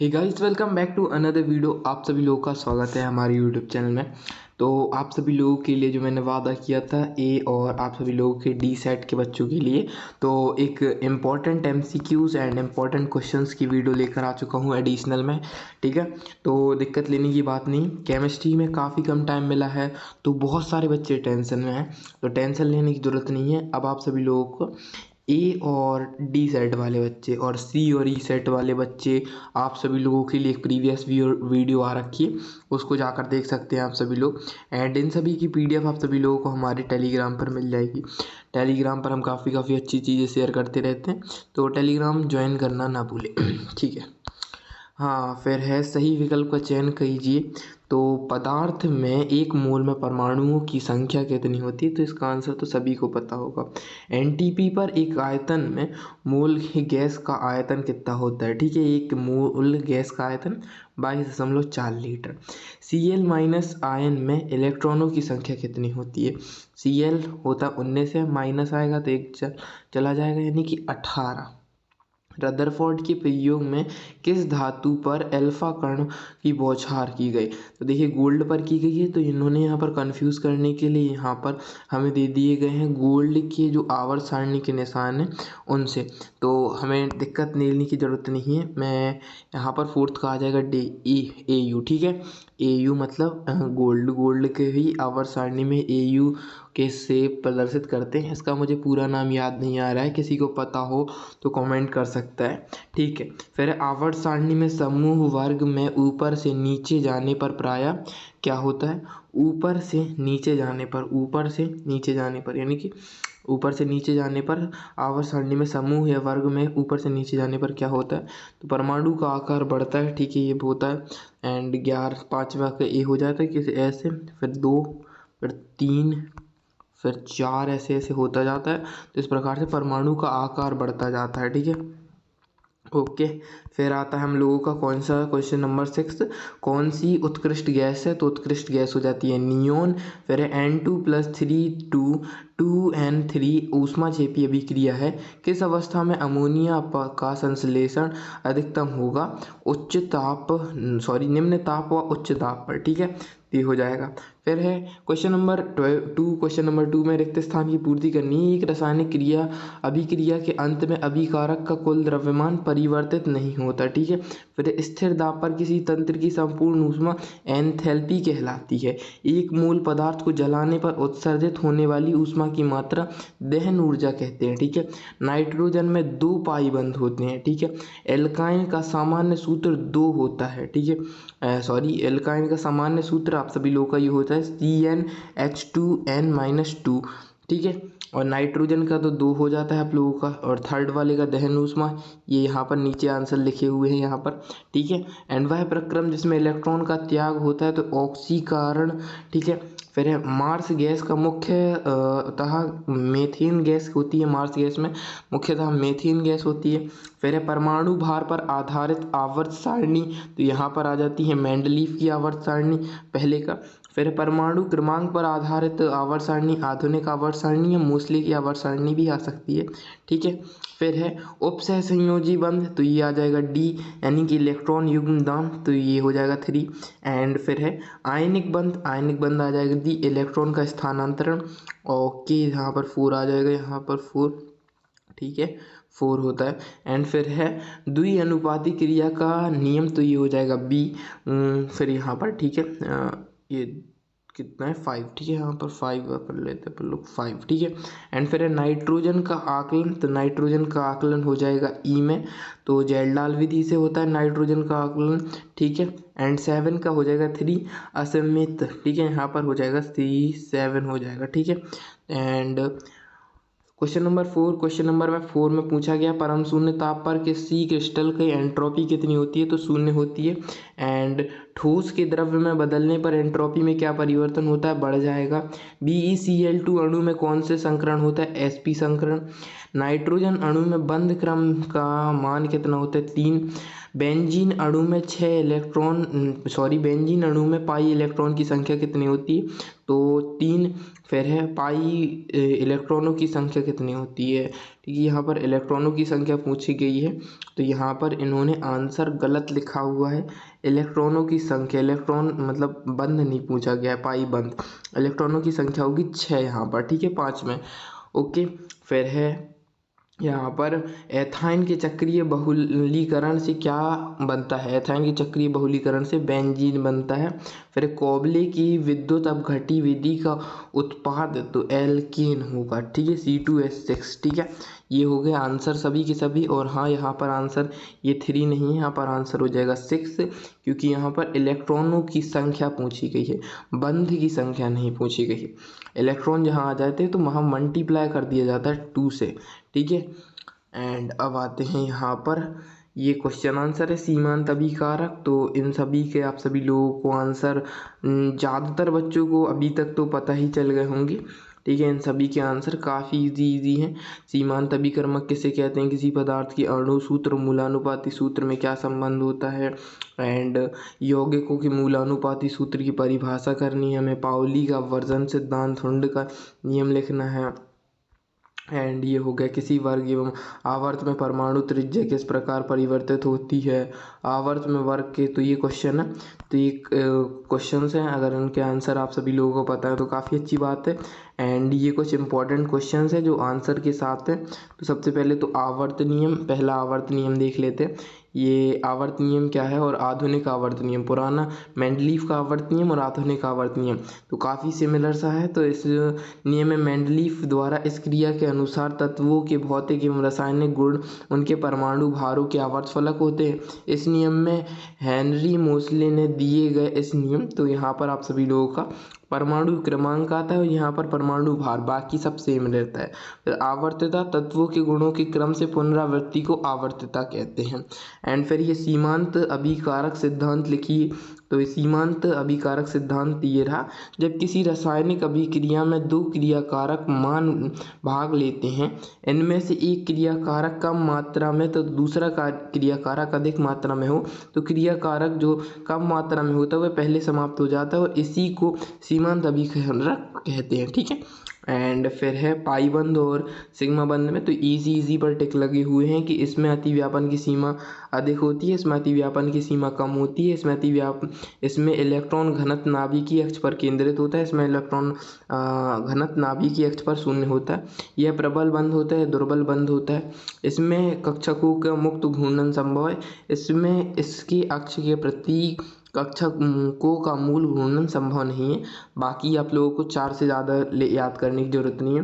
Hey guys, welcome back to another video. आप सभी लोगों का स्वागत है हमारे यूट्यूब चैनल में। तो आप सभी लोगों के लिए जो मैंने वादा किया था ए और आप सभी लोगों के डी सेट के बच्चों के लिए, तो एक important MCQs and important questions की वीडियो लेकर आ चुका हूँ एडिशनल में। ठीक है, तो दिक्कत लेने की बात नहीं। केमिस्ट्री में काफ़ी कम टाइम मिला है तो बहुत सारे बच्चे टेंशन में हैं, तो टेंशन लेने की ज़रूरत नहीं है। अब आप सभी लोगों को ए और डी सेट वाले बच्चे और सी और ई सेट वाले बच्चे, आप सभी लोगों के लिए एक प्रीवियस वीडियो आ रखी है, उसको जाकर देख सकते हैं आप सभी लोग। एंड इन सभी की पीडीएफ आप सभी लोगों को हमारे टेलीग्राम पर मिल जाएगी। टेलीग्राम पर हम काफ़ी अच्छी चीज़ें शेयर करते रहते हैं, तो टेलीग्राम ज्वाइन करना ना भूलें। ठीक है। हाँ, फिर है सही विकल्प का चयन कीजिए। तो पदार्थ में एक मोल में परमाणुओं की संख्या कितनी होती है? तो इसका आंसर तो सभी को पता होगा। एनटीपी पर एक आयतन में मोल की गैस का आयतन कितना होता है? ठीक है, एक मोल गैस का आयतन 22.4 लीटर। Cl माइनस आयन में इलेक्ट्रॉनों की संख्या कितनी होती है? Cl होता 19 है, माइनस आएगा तो एक चला जाएगा, यानी कि 18। रदरफोर्ड के प्रयोग में किस धातु पर अल्फा कण की बौछार की गई? तो देखिए, गोल्ड पर की गई है, तो इन्होंने यहाँ पर कंफ्यूज करने के लिए यहाँ पर हमें दे दिए गए हैं गोल्ड के जो आवर्त सारणी के निशान हैं उनसे, तो हमें दिक्कत लेने की ज़रूरत नहीं है। मैं यहाँ पर फोर्थ का आ जाएगा ए यू। ठीक है, ए यू मतलब गोल्ड के ही आवर्त सारणी में ए यू के शेप प्रदर्शित करते हैं। इसका मुझे पूरा नाम याद नहीं आ रहा है, किसी को पता हो तो कमेंट कर सकता है। ठीक है, फिर आवर्त सारणी में समूह वर्ग में ऊपर से नीचे जाने पर प्रायः क्या होता है? ऊपर से नीचे जाने पर यानी कि ऊपर से नीचे जाने पर आवर्त सारणी में समूह या वर्ग में ऊपर से नीचे जाने पर क्या होता है? तो परमाणु का आकार बढ़ता है। ठीक है, ये होता है। एंड 11 5वां का ए हो जाता है किसी ऐसे, फिर 2, फिर 3, फिर 4, ऐसे ऐसे होता जाता है। तो इस प्रकार से परमाणु का आकार बढ़ता जाता है। ठीक है, ओके। फिर आता है हम लोगों का कौन सा क्वेश्चन नंबर 6, कौन सी उत्कृष्ट गैस है? तो उत्कृष्ट गैस हो जाती है नियोन। फिर N2+3 2N3 ऊष्माक्षेपी अभिक्रिया है। किस अवस्था में अमोनिया का संश्लेषण अधिकतम होगा? निम्न ताप व उच्च ताप पर। ठीक है, ये हो जाएगा। फिर है क्वेश्चन नंबर 2 में रिक्त स्थान की पूर्ति करनी है। एक रासायनिक क्रिया अभिक्रिया के अंत में अभिकारक का कुल द्रव्यमान परिवर्तित नहीं होता। ठीक है, फिर स्थिर दाब पर किसी तंत्र की संपूर्ण ऊष्मा एंथैल्पी कहलाती है। एक मूल पदार्थ को जलाने पर उत्सर्जित होने वाली ऊष्मा की मात्रा दहन ऊर्जा कहते हैं। ठीक है, नाइट्रोजन में 2 पाई बंध होते हैं। ठीक है, एल्काइन का सामान्य सूत्र 2 होता है। ठीक है, एल्काइन का सामान्य सूत्र आप सभी लोगों का ये होता है CnH2n-2। ठीक है, और नाइट्रोजन का तो 2 हो जाता है आप लोगों का। और थर्ड वाले का दहन ऊष्मा, ये यहाँ पर नीचे आंसर लिखे हुए हैं यहाँ पर। ठीक है, एंड वह प्रक्रम जिसमें इलेक्ट्रॉन का त्याग होता है तो ऑक्सीकरण। ठीक है, फिर है मार्स गैस का मुख्यतः मेथेन गैस होती है। मार्स गैस में मुख्यतः मेथेन गैस होती है। फिर है परमाणु भार पर आधारित आवर्त सारणी, तो यहाँ पर आ जाती है मेंडलीफ की आवर्त सारणी पहले का। फिर परमाणु क्रमांक पर आधारित आवर्त सारणी आधुनिक आवर्त सारणी है। मोस्टली की आवर्त सारणी भी आ सकती है। ठीक है, फिर है उपसह संयोजी बंध, तो ये आ जाएगा डी, यानी कि इलेक्ट्रॉन युग्म दान, तो ये हो जाएगा 3। एंड फिर है आयनिक बंध आ जाएगा डी, इलेक्ट्रॉन का स्थानांतरण। ओके, यहाँ पर 4 आ जाएगा, यहाँ पर 4। ठीक है, 4 होता है। एंड फिर है द्विअनुपाती क्रिया का नियम, तो ये हो जाएगा बी। फिर यहाँ पर ठीक है, ये कितना है 5। ठीक है, यहाँ पर 5 कर लेते हैं अपन लोग 5। ठीक है, एंड फिर है नाइट्रोजन का आकलन, तो नाइट्रोजन का आकलन हो जाएगा ई में, तो जेल्डाल विधि से होता है नाइट्रोजन का आकलन। ठीक है, एंड 7 का हो जाएगा 3 असमित। ठीक है, यहाँ पर हो जाएगा C7 हो जाएगा। ठीक है, एंड क्वेश्चन नंबर 4 में पूछा गया परम शून्य ताप पर किसी क्रिस्टल की एंट्रोपी कितनी होती है? तो 0 होती है। एंड ठोस के द्रव्य में बदलने पर एंट्रोपी में क्या परिवर्तन होता है? बढ़ जाएगा। BeCl2 अणु में कौन से संकरण होता है? sp संकरण। नाइट्रोजन अणु में बंध क्रम का मान कितना होता है? 3। बेंजीन अणु में 6 इलेक्ट्रॉन बेंजीन अणु में पाई इलेक्ट्रॉन की संख्या कितनी होती है? तो 3। फिर है पाई इलेक्ट्रॉनों की संख्या कितनी होती है? ठीक है, यहाँ पर इलेक्ट्रॉनों की संख्या पूछी गई है, तो यहाँ पर इन्होंने आंसर गलत लिखा हुआ है। इलेक्ट्रॉनों की संख्या, इलेक्ट्रॉन मतलब बंध नहीं पूछा गया है, पाई बंध। इलेक्ट्रॉनों की संख्या होगी 6 यहाँ पर, ठीक है, 5 में। ओके, फिर है यहाँ पर एथाइन के चक्रीय बहुलीकरण से क्या बनता है? एथाइन के चक्रीय बहुलीकरण से बेंजीन बनता है। फिर कोबले की विद्युत अपघटी विधि का उत्पाद तो एल्केन होगा, ठीक है, C2H6, ठीक है। ये हो गए आंसर सभी के सभी। और हाँ, यहाँ पर आंसर ये 3 नहीं है, यहाँ पर आंसर हो जाएगा 6, क्योंकि यहाँ पर इलेक्ट्रॉनों की संख्या पूछी गई है, बंध की संख्या नहीं पूछी गई है। इलेक्ट्रॉन जहाँ आ जाते हैं तो वहाँ मल्टीप्लाई कर दिया जाता है 2 से, ठीक है। एंड अब आते हैं यहाँ पर, ये क्वेश्चन आंसर है सीमांत अभिकारक। तो इन सभी के आप सभी लोगों को आंसर ज़्यादातर बच्चों को अभी तक तो पता ही चल गए होंगे, ठीक है। इन सभी के आंसर काफ़ी इजी हैं। सीमांत अभिकर्मक किसे कहते हैं? किसी पदार्थ की अणु सूत्र मूलानुपाती सूत्र में क्या संबंध होता है? एंड यौगिकों के मूलानुपाती सूत्र की परिभाषा करनी है हमें। पाउली का वर्जन सिद्धांत, हुंड का नियम लिखना है। एंड ये हो गया किसी वर्ग एवं आवर्त में परमाणु त्रिज्या किस प्रकार परिवर्तित होती है? आवर्त में वर्ग के, तो ये क्वेश्चन है, तो ये क्वेश्चन हैं, अगर इनके आंसर आप सभी लोगों को पता है तो काफ़ी अच्छी बात है। एंड ये कुछ इंपॉर्टेंट क्वेश्चन है जो आंसर के साथ हैं। तो सबसे पहले तो आवर्त नियम, पहला आवर्त नियम देख लेते हैं। ये आवर्त नियम क्या है और आधुनिक आवर्त नियम, पुराना मेंडलीफ का आवर्त नियम और आधुनिक आवर्त नियम तो काफ़ी सिमिलर सा है। तो इस नियम में मेंडलीफ द्वारा इस क्रिया के अनुसार तत्वों के भौतिक एवं रासायनिक गुण उनके परमाणु भारों के आवर्त फलक होते हैं। इस नियम में हेनरी मोसले ने दिए गए इस नियम, तो यहाँ पर आप सभी लोगों का परमाणु क्रमांक आता है और यहाँ पर परमाणु भार, बाकी सब सेम रहता है। फिर आवर्तता, तत्वों के गुणों के क्रम से पुनरावृत्ति को आवर्तता कहते हैं। एंड फिर ये सीमांत अभिकारक सिद्धांत लिखिए। तो ये सीमांत अभिकारक सिद्धांत ये रहा, जब किसी रासायनिक अभिक्रिया में 2 क्रियाकारक मान भाग लेते हैं, इनमें से एक क्रियाकारक कम मात्रा में तो दूसरा क्रियाकारक अधिक मात्रा में हो, तो क्रियाकारक जो कम मात्रा में होता है वह पहले समाप्त हो जाता है और इसी को सीमांत अभिकारक कहते हैं, ठीक है। एंड फिर है पाई बंध और सिग्मा बंध में तो इजी पर टिक लगे हुए हैं कि इसमें अतिव्यापन की सीमा अधिक होती है, इसमें अतिव्यापन की सीमा कम होती है। इसमें इलेक्ट्रॉन घनत्व नाभिकीय अक्ष पर केंद्रित होता है, इसमें इलेक्ट्रॉन घनत्व नाभिकीय अक्ष पर शून्य होता है। यह प्रबल बंध होता है, दुर्बल बंध होता है। इसमें कक्षकों का मुक्त घूर्णन संभव है, इसमें इसके अक्ष के प्रति कक्षकों का मूल घूर्णन संभव नहीं है। बाकी आप लोगों को 4 से ज़्यादा याद करने की जरूरत नहीं है।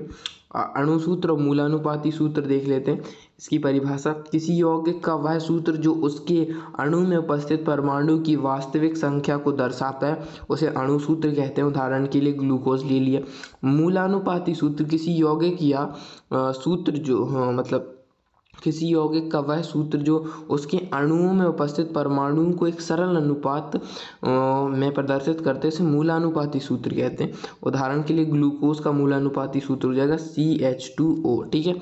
अणुसूत्र और मूलानुपाती सूत्र देख लेते हैं। इसकी परिभाषा, किसी यौगिक का वह सूत्र जो उसके अणु में उपस्थित परमाणु की वास्तविक संख्या को दर्शाता है उसे अणुसूत्र कहते हैं। उदाहरण के लिए ग्लूकोज ले लिया। मूलानुपाती सूत्र, किसी यौगिक या सूत्र जो मतलब किसी यौगिक का वह सूत्र जो उसके अणुओं में उपस्थित परमाणुओं को एक सरल अनुपात में प्रदर्शित करते हैं, मूलानुपाती सूत्र कहते हैं। उदाहरण के लिए ग्लूकोज का मूलानुपाती सूत्र हो जाएगा CH2O, ठीक है।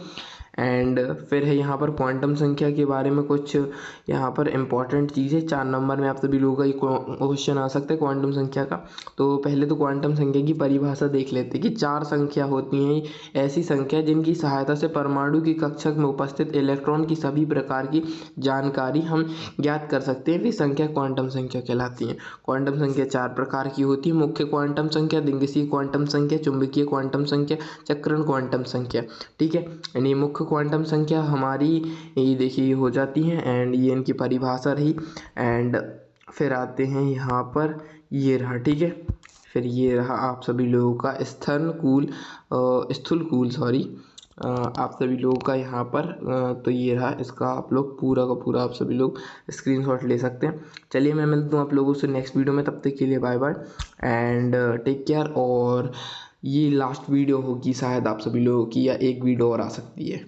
एंड फिर है यहाँ पर क्वांटम संख्या के बारे में कुछ यहाँ पर इम्पॉर्टेंट चीज़ें 4 नंबर में आप सभी लोगों का ये क्वेश्चन आ सकता है क्वांटम संख्या का। तो पहले तो क्वांटम संख्या की परिभाषा देख लेते हैं कि 4 संख्या होती हैं ऐसी संख्या जिनकी सहायता से परमाणु की कक्षक में उपस्थित इलेक्ट्रॉन की सभी प्रकार की जानकारी हम ज्ञात कर सकते हैं। वे संख्या क्वांटम संख्या कहलाती हैं। क्वांटम संख्या 4 प्रकार की होती है। मुख्य क्वांटम संख्या, दिंगसीय क्वांटम संख्या, चुंबकीय क्वांटम संख्या, चक्रण क्वांटम संख्या, ठीक है। यानी मुख्य क्वांटम संख्या हमारी ये देखिए हो जाती है एंड ये इनकी परिभाषा रही। एंड फिर आते हैं यहाँ पर, ये रहा, ठीक है। फिर ये रहा आप सभी लोगों का स्थूलकूल आप सभी लोगों का यहाँ पर तो ये रहा, इसका आप लोग पूरा का पूरा आप सभी लोग स्क्रीनशॉट ले सकते हैं। चलिए मैं मिलता हूँ आप लोगों से नेक्स्ट वीडियो में, तब तक के लिए bye bye and take care. और ये लास्ट वीडियो होगी शायद आप सभी लोगों की, या एक वीडियो और आ सकती है।